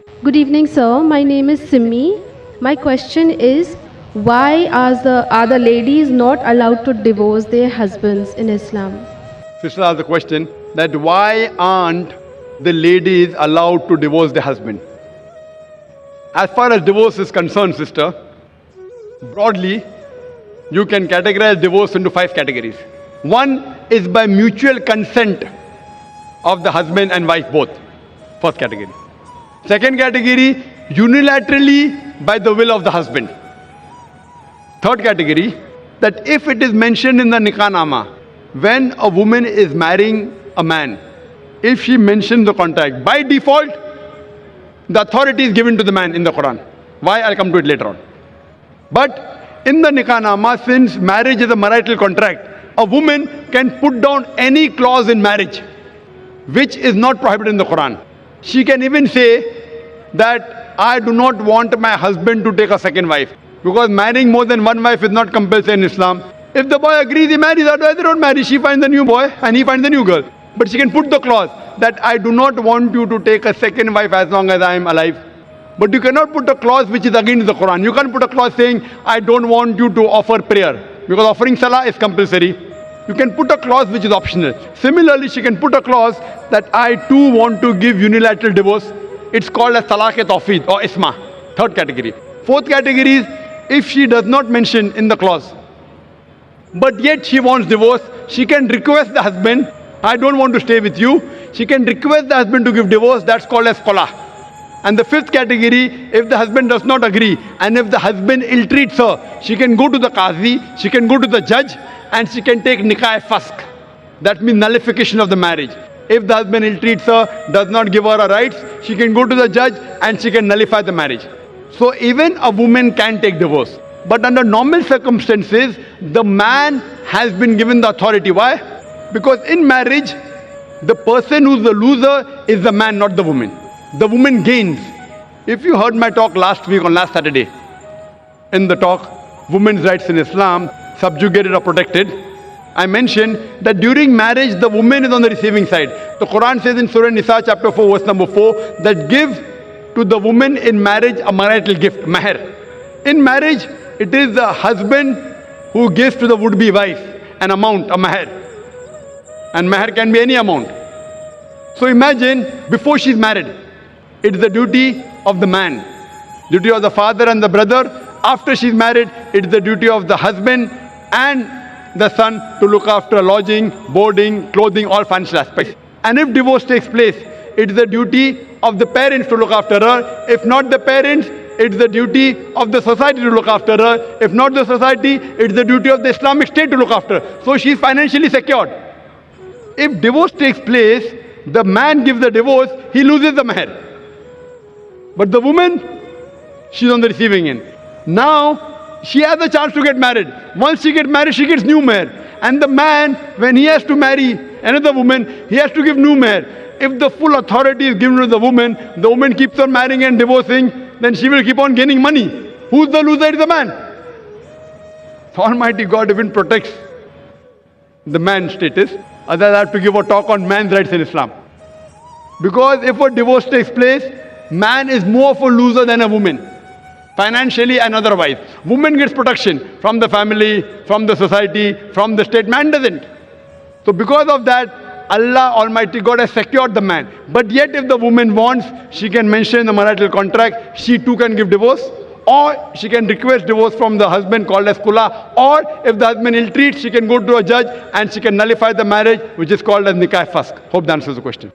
Good evening, sir. My name is Simi. My question is, why are the ladies not allowed to divorce their husbands in Islam? Sister asked the question that why aren't the ladies allowed to divorce their husband? As far as divorce is concerned, sister, broadly, you can categorize divorce into 5 categories. One is by mutual consent of the husband and wife both. First category. Second category, unilaterally by the will of the husband. Third category, that if it is mentioned in the nikah nama, when a woman is marrying a man, if she mentions the contract, by default, the authority is given to the man in the Quran. Why? I'll come to it later on. But in the nikah nama, since marriage is a marital contract, a woman can put down any clause in marriage which is not prohibited in the Quran. She can even say that I do not want my husband to take a second wife, because marrying more than one wife is not compulsory in Islam. If the boy agrees, he marries, otherwise they don't marry. She finds a new boy and he finds a new girl. But she can put the clause that I do not want you to take a second wife as long as I am alive. But you cannot put a clause which is against the Quran. You can't put a clause saying I don't want you to offer prayer, because offering salah is compulsory. You can put a clause which is optional. Similarly, she can put a clause that I too want to give unilateral divorce. It's called as talaq-e-tawfeed or isma. Third category. Fourth category is if she does not mention in the clause, but yet she wants divorce, she can request the husband, I don't want to stay with you. She can request the husband to give divorce. That's called as qala. And the fifth category, if the husband does not agree and if the husband ill-treats her, she can go to the qazi, she can go to the judge, and she can take nikah-e-fask. That means nullification of the marriage. If the husband ill-treats her, does not give her her rights, she can go to the judge and she can nullify the marriage. So even a woman can take divorce. But under normal circumstances, the man has been given the authority. Why? Because in marriage, the person who's the loser is the man, not the woman. The woman gains. If you heard my talk last week on last Saturday, in the talk, Women's Rights in Islam, Subjugated or Protected, I mentioned that during marriage, the woman is on the receiving side. The Quran says in Surah Nisa, chapter 4, verse number 4, that give to the woman in marriage a marital gift, mahr. In marriage, it is the husband who gives to the would-be wife an amount, a mahr. And mahr can be any amount. So imagine, before she's married, it's the duty of the man, duty of the father and the brother. After she's married, it's the duty of the husband and the son to look after lodging, boarding, clothing, all financial aspects. And if divorce takes place, it's the duty of the parents to look after her. If not the parents, it's the duty of the society to look after her. If not the society, it's the duty of the Islamic State to look after her. So she's financially secured. If divorce takes place, the man gives the divorce, he loses the mahr. But the woman, she's on the receiving end. Now, she has a chance to get married. Once she gets married, she gets new mahr. And the man, when he has to marry another woman, he has to give new mahr. If the full authority is given to the woman keeps on marrying and divorcing, then she will keep on gaining money. Who's the loser? Is the man. So Almighty God even protects the man's status. Otherwise, I have to give a talk on man's rights in Islam. Because if a divorce takes place, man is more of a loser than a woman, financially and otherwise. Woman gets protection from the family, from the society, from the state. Man doesn't. So because of that, Allah Almighty God has secured the man. But yet if the woman wants, she can mention in the marital contract, she too can give divorce. Or she can request divorce from the husband called as kula. Or if the husband ill-treats, she can go to a judge and she can nullify the marriage, which is called as nikah-e-fask. Hope that answers the question.